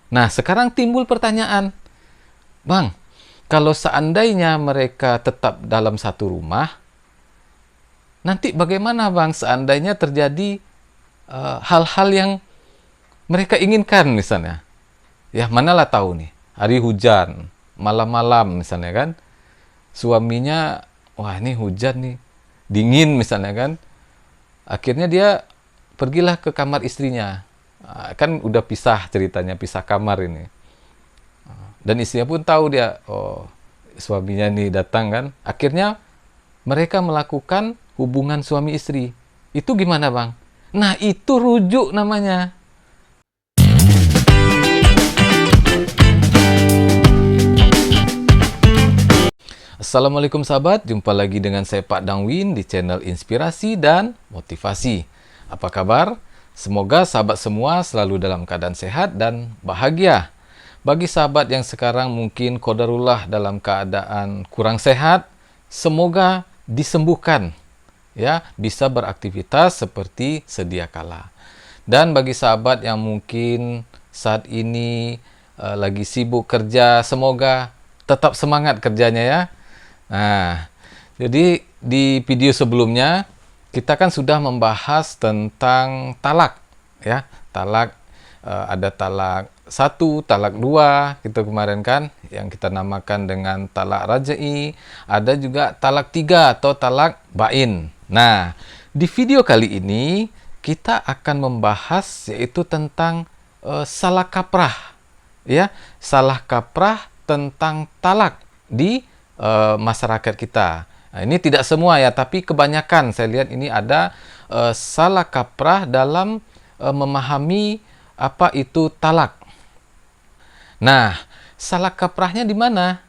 Nah, sekarang timbul pertanyaan, Bang, kalau seandainya mereka tetap dalam satu rumah, nanti bagaimana Bang seandainya terjadi hal-hal yang mereka inginkan misalnya? Ya, manalah tahu nih, hari hujan, malam-malam misalnya kan, suaminya, wah ini hujan nih, dingin misalnya kan, akhirnya dia pergilah ke kamar istrinya. Kan udah pisah ceritanya, pisah kamar ini. Dan istrinya pun tahu dia, oh suaminya nih datang kan. Akhirnya mereka melakukan hubungan suami istri. Itu gimana Bang? Nah itu rujuk namanya. Assalamualaikum sahabat, jumpa lagi dengan saya Pak Dangwin di channel Inspirasi dan Motivasi. Apa kabar? Semoga sahabat semua selalu dalam keadaan sehat dan bahagia. Bagi sahabat yang sekarang mungkin qadarullah dalam keadaan kurang sehat, semoga disembuhkan, ya, bisa beraktivitas seperti sedia kala. Dan bagi sahabat yang mungkin saat ini lagi sibuk kerja, semoga tetap semangat kerjanya ya. Nah, jadi di video sebelumnya kita kan sudah membahas tentang talak, ya. Talak, ada talak 1, talak 2 gitu kemarin kan, yang kita namakan dengan talak raj'i. Ada juga talak 3 atau talak bain. Nah, di video kali ini kita akan membahas yaitu tentang salah kaprah, ya, salah kaprah tentang talak di masyarakat kita. Nah, ini tidak semua ya, tapi kebanyakan saya lihat ini ada salah kaprah dalam memahami apa itu talak. Nah, salah kaprahnya di mana?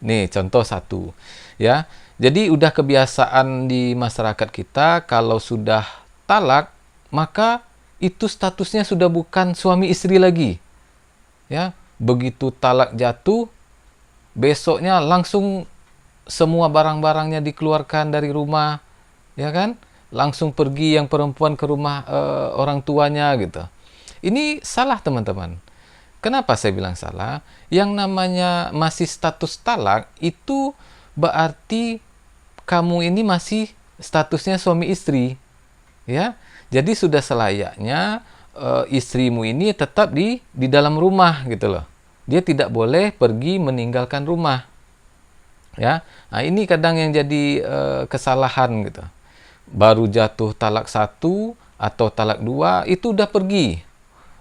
Nih, contoh satu. Ya, jadi udah kebiasaan di masyarakat kita kalau sudah talak, maka itu statusnya sudah bukan suami istri lagi. Ya, begitu talak jatuh, besoknya langsung semua barang-barangnya dikeluarkan dari rumah, ya kan? Langsung pergi yang perempuan ke rumah orang tuanya gitu. Ini salah teman-teman. Kenapa saya bilang salah? Yang namanya masih status talak itu berarti kamu ini masih statusnya suami istri, ya. Jadi sudah selayaknya istrimu ini tetap di dalam rumah gitu loh. Dia tidak boleh pergi meninggalkan rumah. Ya, nah ini kadang yang jadi kesalahan gitu. Baru jatuh talak 1 atau talak 2 itu udah pergi,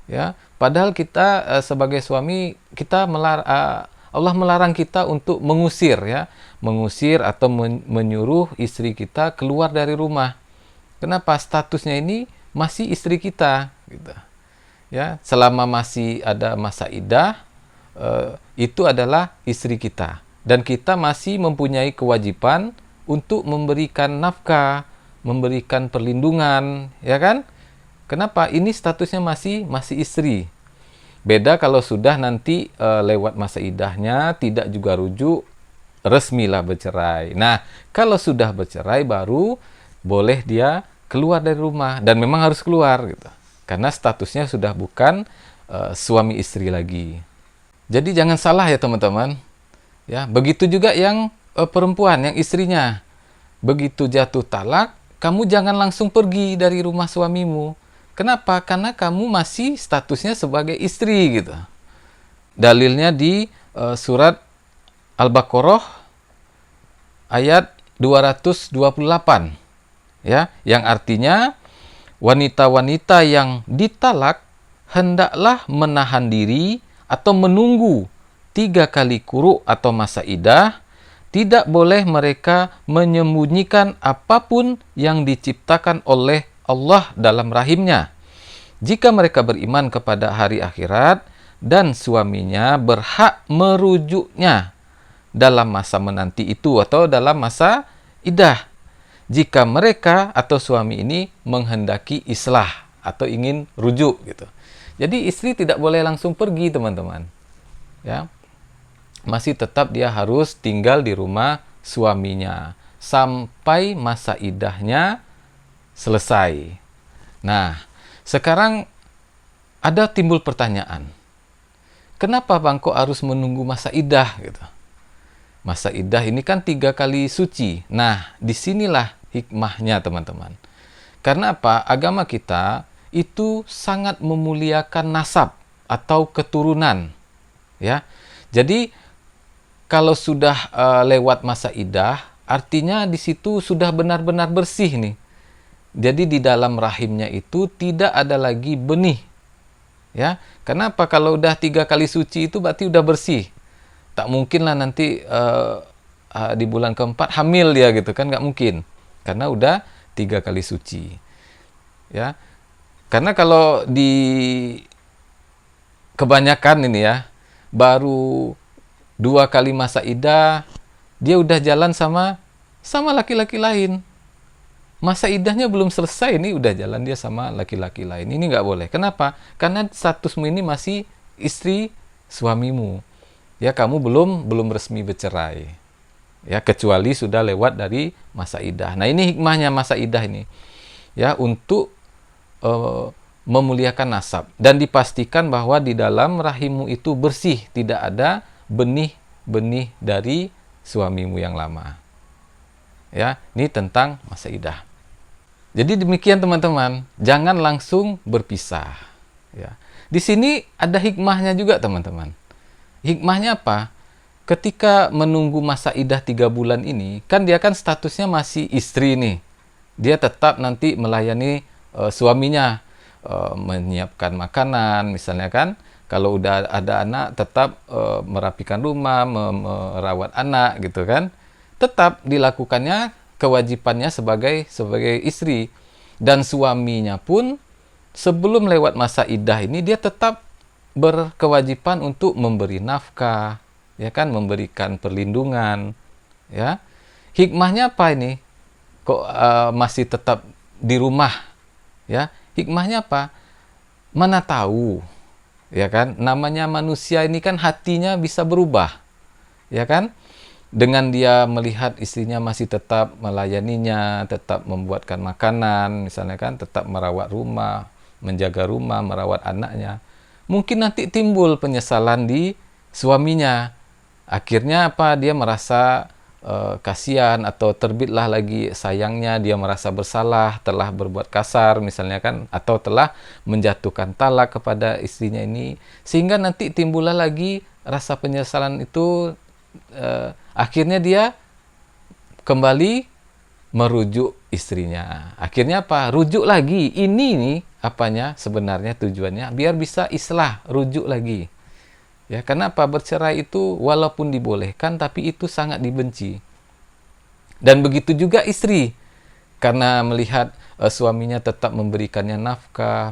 ya. Padahal kita sebagai suami kita Allah melarang kita untuk mengusir, ya, mengusir atau menyuruh istri kita keluar dari rumah. Kenapa? Statusnya ini masih istri kita, gitu. Ya, selama masih ada masa iddah, itu adalah istri kita. Dan kita masih mempunyai kewajiban untuk memberikan nafkah, memberikan perlindungan, ya kan? Kenapa? Ini statusnya masih istri. Beda kalau sudah nanti lewat masa iddahnya, tidak juga rujuk, resmilah bercerai. Nah, kalau sudah bercerai baru boleh dia keluar dari rumah, dan memang harus keluar gitu. Karena statusnya sudah bukan suami istri lagi. Jadi jangan salah ya teman-teman. Ya, begitu juga yang perempuan, yang istrinya. Begitu jatuh talak, kamu jangan langsung pergi dari rumah suamimu. Kenapa? Karena kamu masih statusnya sebagai istri gitu. Dalilnya di surat Al-Baqarah ayat 228. Ya, yang artinya wanita-wanita yang ditalak hendaklah menahan diri atau menunggu 3 kali quru atau masa iddah. Tidak boleh mereka menyembunyikan apapun yang diciptakan oleh Allah dalam rahimnya. Jika mereka beriman kepada hari akhirat dan suaminya berhak merujuknya dalam masa menanti itu atau dalam masa iddah. Jika mereka atau suami ini menghendaki islah atau ingin rujuk gitu. Jadi istri tidak boleh langsung pergi teman-teman. Ya. Masih tetap dia harus tinggal di rumah suaminya sampai masa iddahnya selesai. Nah, sekarang ada timbul pertanyaan. kenapa bang kok harus menunggu masa idah gitu? Masa idah ini kan 3 kali suci. Nah, disinilah hikmahnya teman-teman. Karena apa? Agama kita itu sangat memuliakan nasab atau keturunan. Ya, jadi kalau sudah lewat masa idah, artinya di situ sudah benar-benar bersih nih. Jadi di dalam rahimnya itu tidak ada lagi benih. Ya, kenapa? Kalau udah 3 kali suci itu berarti udah bersih. Tak mungkin lah nanti di bulan keempat hamil dia gitu kan, nggak mungkin. Karena udah 3 kali suci. Ya, karena kalau di kebanyakan ini ya, baru 2 kali masa idah, dia udah jalan sama laki-laki lain. Masa idahnya belum selesai, ini udah jalan dia sama laki-laki lain. Ini nggak boleh. Kenapa? Karena statusmu ini masih istri suamimu. Ya, kamu belum resmi bercerai. Ya, kecuali sudah lewat dari masa idah. Nah, ini hikmahnya masa idah ini. Ya, untuk memuliakan nasab dan dipastikan bahwa di dalam rahimmu itu bersih, tidak ada benih-benih dari suamimu yang lama. Ya, ini tentang masa idah. Jadi demikian teman-teman, jangan langsung berpisah. Ya. Di sini ada hikmahnya juga teman-teman. Hikmahnya apa? Ketika menunggu masa idah 3 bulan ini, kan dia kan statusnya masih istri nih. Dia tetap nanti melayani suaminya, menyiapkan makanan, misalnya kan. Kalau udah ada anak, tetap merapikan rumah, merawat anak, gitu kan. Tetap dilakukannya kewajibannya sebagai istri. Dan suaminya pun sebelum lewat masa idah ini, dia tetap berkewajiban untuk memberi nafkah, ya kan, memberikan perlindungan, ya. Hikmahnya apa ini? Kok masih tetap di rumah, ya? Hikmahnya apa? Mana tahu, ya kan? Namanya manusia ini kan hatinya bisa berubah, ya kan? Dengan dia melihat istrinya masih tetap melayaninya, tetap membuatkan makanan, misalnya kan, tetap merawat rumah, menjaga rumah, merawat anaknya. Mungkin nanti timbul penyesalan di suaminya. Akhirnya apa? Dia merasa kasihan atau terbitlah lagi sayangnya, dia merasa bersalah telah berbuat kasar misalnya kan, atau telah menjatuhkan talak kepada istrinya ini, sehingga nanti timbullah lagi rasa penyesalan itu. Akhirnya dia kembali merujuk istrinya. Akhirnya apa? Rujuk lagi. Ini nih apanya sebenarnya tujuannya biar bisa islah, rujuk lagi. Ya, kenapa bercerai itu walaupun dibolehkan tapi itu sangat dibenci. Dan begitu juga istri. Karena melihat suaminya tetap memberikannya nafkah,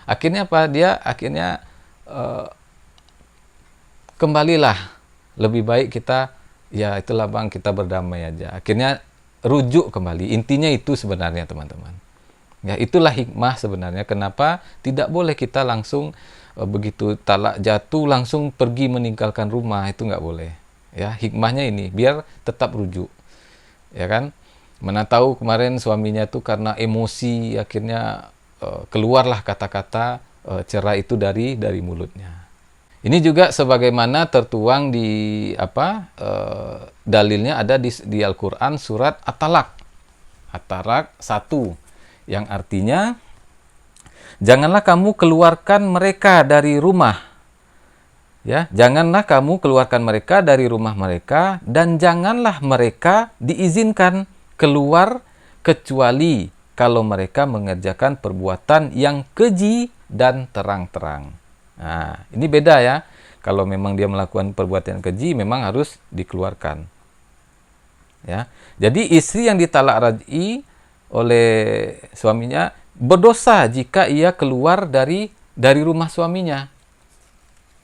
akhirnya apa? Dia akhirnya kembalilah. Lebih baik kita, ya itulah bang, kita berdamai aja. Akhirnya rujuk kembali. Intinya itu sebenarnya teman-teman. Ya, itulah hikmah sebenarnya kenapa tidak boleh kita langsung begitu talak jatuh langsung pergi meninggalkan rumah, itu nggak boleh. Ya, hikmahnya ini biar tetap rujuk. Ya kan? Mana tahu kemarin suaminya tuh karena emosi akhirnya keluarlah kata-kata cerai itu dari mulutnya. Ini juga sebagaimana tertuang di dalilnya ada di Al-Qur'an surat At-Talaq. At-Talaq 1 yang artinya janganlah kamu keluarkan mereka dari rumah. Ya, janganlah kamu keluarkan mereka dari rumah mereka dan janganlah mereka diizinkan keluar kecuali kalau mereka mengerjakan perbuatan yang keji dan terang-terang. Nah, ini beda ya. Kalau memang dia melakukan perbuatan keji, memang harus dikeluarkan. Ya, jadi istri yang ditalak raj'i oleh suaminya berdosa jika ia keluar dari rumah suaminya.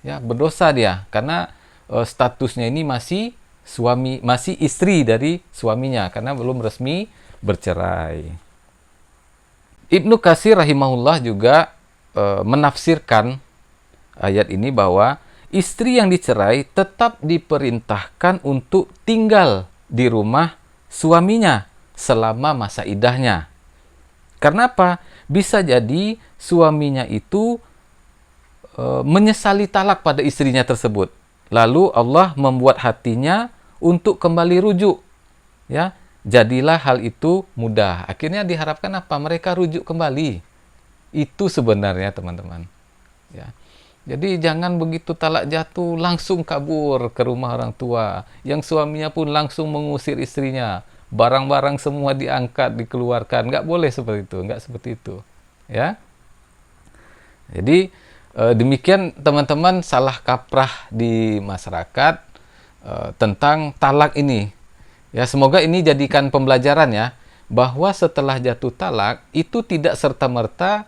Ya, berdosa dia karena statusnya ini masih istri dari suaminya karena belum resmi bercerai. Ibnu Katsir rahimahullah juga menafsirkan ayat ini bahwa istri yang dicerai tetap diperintahkan untuk tinggal di rumah suaminya selama masa idahnya. Karena apa? Bisa jadi suaminya itu menyesali talak pada istrinya tersebut. Lalu Allah membuat hatinya untuk kembali rujuk. Ya, jadilah hal itu mudah. Akhirnya diharapkan apa? Mereka rujuk kembali. Itu sebenarnya teman-teman. Ya. Jadi jangan begitu talak jatuh langsung kabur ke rumah orang tua. Yang suaminya pun langsung mengusir istrinya. Barang-barang semua diangkat, dikeluarkan. Nggak boleh seperti itu. Nggak seperti itu. Ya. Jadi demikian teman-teman salah kaprah di masyarakat tentang talak ini. Ya, semoga ini jadikan pembelajaran ya, bahwa setelah jatuh talak itu tidak serta-merta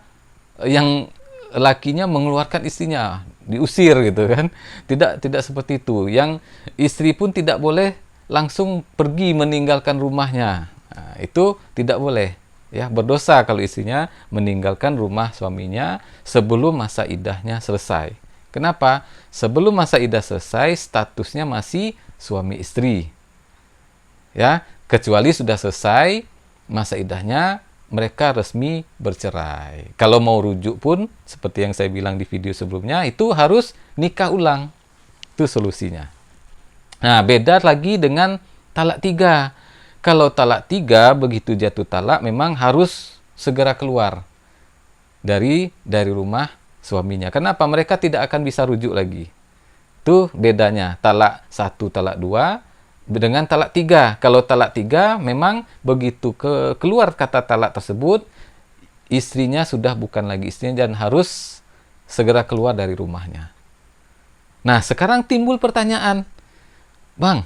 yang lakinya mengeluarkan istrinya, diusir gitu kan. Tidak seperti itu. Yang istri pun tidak boleh langsung pergi meninggalkan rumahnya. Nah, itu tidak boleh. Ya, berdosa kalau istrinya meninggalkan rumah suaminya sebelum masa iddahnya selesai. Kenapa? Sebelum masa iddah selesai, statusnya masih suami istri. Ya, kecuali sudah selesai masa iddahnya, mereka resmi bercerai. Kalau mau rujuk pun, seperti yang saya bilang di video sebelumnya, itu harus nikah ulang. Itu solusinya. Nah, beda lagi dengan talak 3. Kalau talak 3, begitu jatuh talak, memang harus segera keluar dari rumah suaminya. Kenapa? Mereka tidak akan bisa rujuk lagi. Itu bedanya talak 1, talak 2 dengan talak 3. Kalau talak 3 memang begitu keluar kata talak tersebut, istrinya sudah bukan lagi istrinya dan harus segera keluar dari rumahnya. Nah, sekarang timbul pertanyaan, Bang,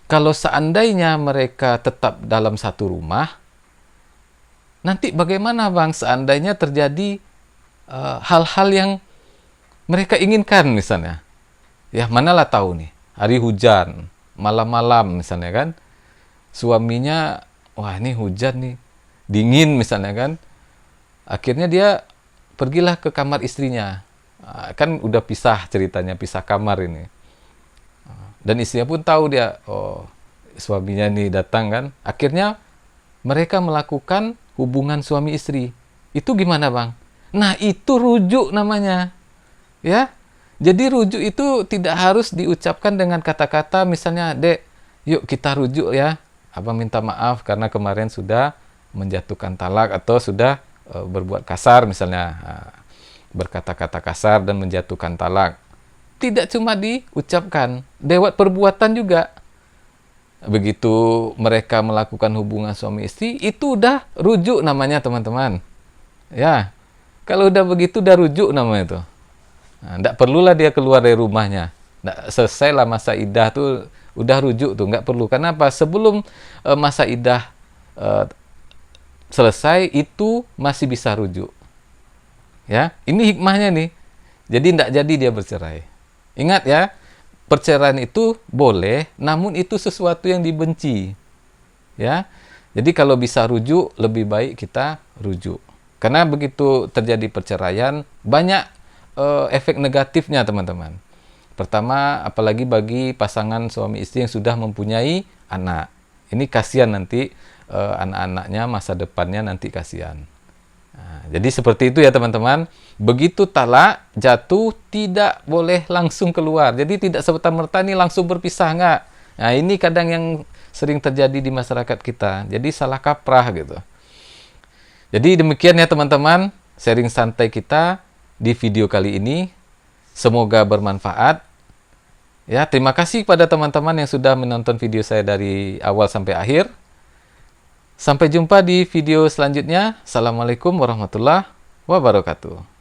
kalau seandainya mereka tetap dalam satu rumah, nanti bagaimana Bang seandainya terjadi hal-hal yang mereka inginkan misalnya? Ya, manalah tahu nih, hari hujan, malam-malam misalnya kan, suaminya, wah ini hujan nih, dingin misalnya kan, akhirnya dia pergilah ke kamar istrinya. Kan udah pisah ceritanya, pisah kamar ini. Dan istrinya pun tahu dia, oh suaminya nih datang kan, akhirnya mereka melakukan hubungan suami istri. Itu gimana Bang? Nah itu rujuk namanya. Ya, jadi rujuk itu tidak harus diucapkan dengan kata-kata misalnya, Dek, yuk kita rujuk ya. Abang minta maaf karena kemarin sudah menjatuhkan talak atau sudah berbuat kasar misalnya. Berkata-kata kasar dan menjatuhkan talak. Tidak cuma diucapkan, lewat perbuatan juga. Begitu mereka melakukan hubungan suami istri, itu udah rujuk namanya teman-teman. Ya, kalau udah begitu udah rujuk namanya itu. Nah, tidak perlulah dia keluar dari rumahnya. Selesailah masa iddah tuh udah rujuk tuh, nggak perlu. Kenapa? Sebelum masa iddah selesai itu masih bisa rujuk. Ya, ini hikmahnya nih. Jadi tidak jadi dia bercerai. Ingat ya, perceraian itu boleh, namun itu sesuatu yang dibenci. Ya, jadi kalau bisa rujuk, lebih baik kita rujuk. Karena begitu terjadi perceraian, banyak efek negatifnya teman-teman. Pertama, apalagi bagi pasangan suami istri yang sudah mempunyai anak. Ini kasihan nanti anak-anaknya, masa depannya nanti kasihan. Nah, jadi seperti itu ya teman-teman. Begitu talak jatuh tidak boleh langsung keluar. Jadi tidak serta-merta ini langsung berpisah, enggak. Nah, ini kadang yang sering terjadi di masyarakat kita. Jadi salah kaprah gitu. Jadi demikian ya teman-teman, sharing santai kita di video kali ini. Semoga bermanfaat. Ya, terima kasih kepada teman-teman yang sudah menonton video saya dari awal sampai akhir. Sampai jumpa di video selanjutnya. Assalamualaikum warahmatullahi wabarakatuh.